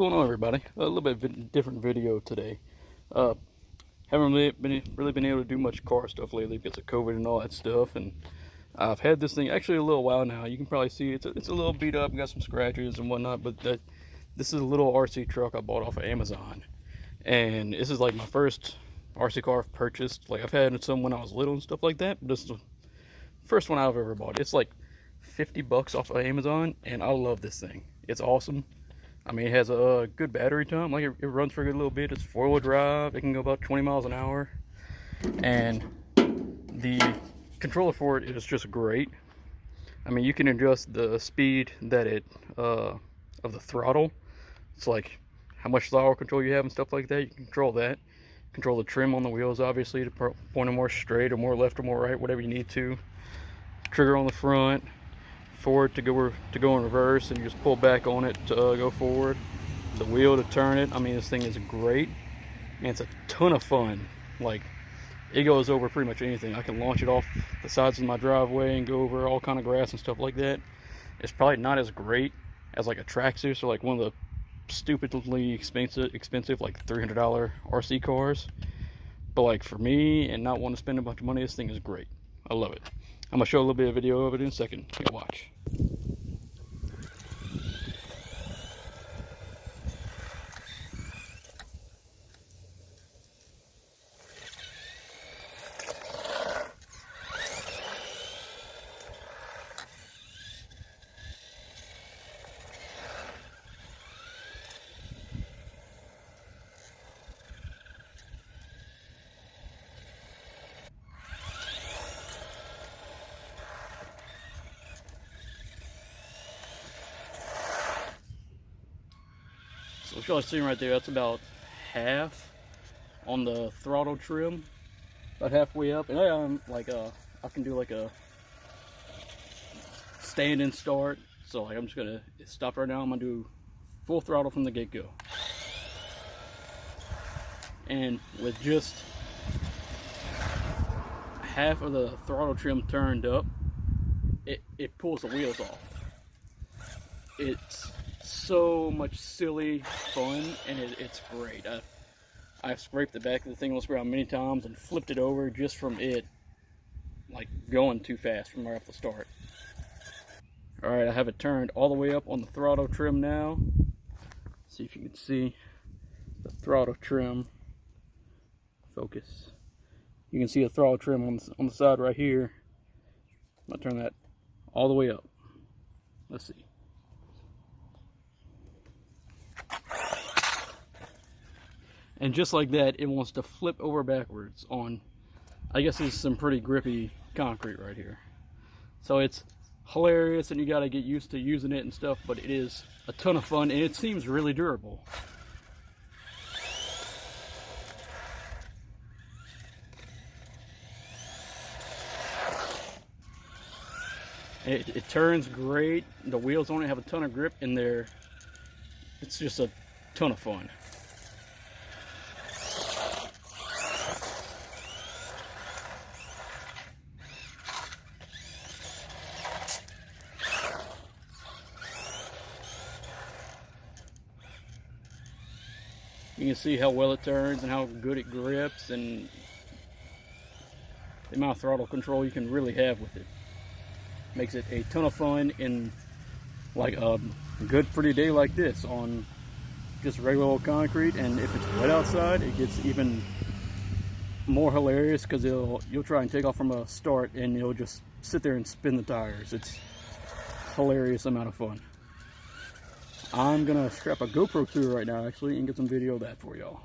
going on, everybody? A little bit different video today. Uh, haven't really been able to do much car stuff lately because of COVID and all that stuff. And I've had this thing actually a little while now. You can probably see it's a little beat up, got some scratches and whatnot. But this is a little RC truck I bought off of Amazon, and this is like my first RC car I've purchased. Like I've had some when I was little and stuff like that, but this is the first one I've ever bought. It's like $50 off of Amazon, and I love this thing. It's awesome. I mean, it has a good battery time. Like it runs for a good little bit. It's 4-wheel drive. It can go about 20 miles an hour, and the controller for it is just great. I mean, you can adjust the speed that of the throttle. It's like how much throttle control you have and stuff like that. You can control that. Control the trim on the wheels, obviously, to point them more straight or more left or more right, whatever you need to. Trigger on the front. Forward to go in reverse, and you just pull back on it to go forward. The wheel to turn it. I mean, this thing is great, and it's a ton of fun. Like, it goes over pretty much anything. I can launch it off the sides of my driveway and go over all kind of grass and stuff like that. It's probably not as great as like a Traxxas or like one of the stupidly expensive like $300 RC cars. But like for me and not wanting to spend a bunch of money, this thing is great. I love it. I'm gonna show a little bit of video of it in a second. Here, watch. So what y'all seeing right there, that's about half on the throttle trim, about halfway up. And I'm like I can do like a stand and start. So like I'm just gonna stop right now. I'm gonna do full throttle from the get-go. And with just half of the throttle trim turned up, it pulls the wheels off. It's so much silly fun, and it's great. I've scraped the back of the thing on the ground many times and flipped it over just from it like going too fast from right off the start. Alright, I have it turned all the way up on the throttle trim now. See if you can see the throttle trim. Focus. You can see the throttle trim on the side right here. I'm gonna turn that all the way up. Let's see. And just like that, it wants to flip over backwards on, I guess this is some pretty grippy concrete right here. So it's hilarious, and you gotta get used to using it and stuff, but it is a ton of fun, and it seems really durable. It turns great. The wheels on it have a ton of grip in there. It's just a ton of fun. You can see how well it turns and how good it grips, and the amount of throttle control you can really have with it. Makes it a ton of fun in like a good pretty day like this on just regular old concrete. And if it's wet outside, it gets even more hilarious because you'll try and take off from a start and you'll just sit there and spin the tires. It's hilarious amount of fun. I'm gonna strap a GoPro to it right now actually and get some video of that for y'all.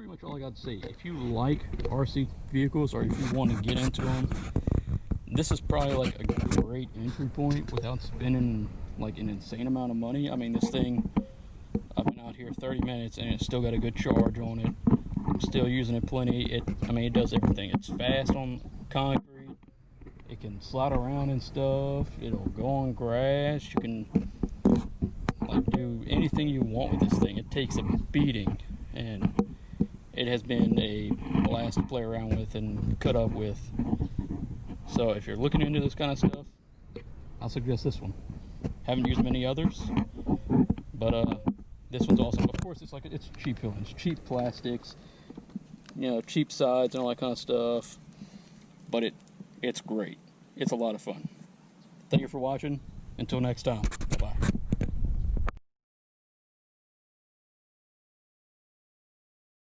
pretty much all I got to say. If you like RC vehicles, or if you want to get into them, this is probably like a great entry point without spending like an insane amount of money. I mean, this thing, I've been out here 30 minutes and it's still got a good charge on it. I'm still using it plenty. I mean, it does everything. It's fast on concrete. It can slide around and stuff. It'll go on grass. You can like do anything you want with this thing. It takes a beating, and it has been a blast to play around with and cut up with. So if you're looking into this kind of stuff, I'll suggest this one. Haven't used many others, but this one's awesome. Of course, it's cheap films, cheap plastics, you know, cheap sides and all that kind of stuff. But it's great. It's a lot of fun. Thank you for watching. Until next time. Bye-bye.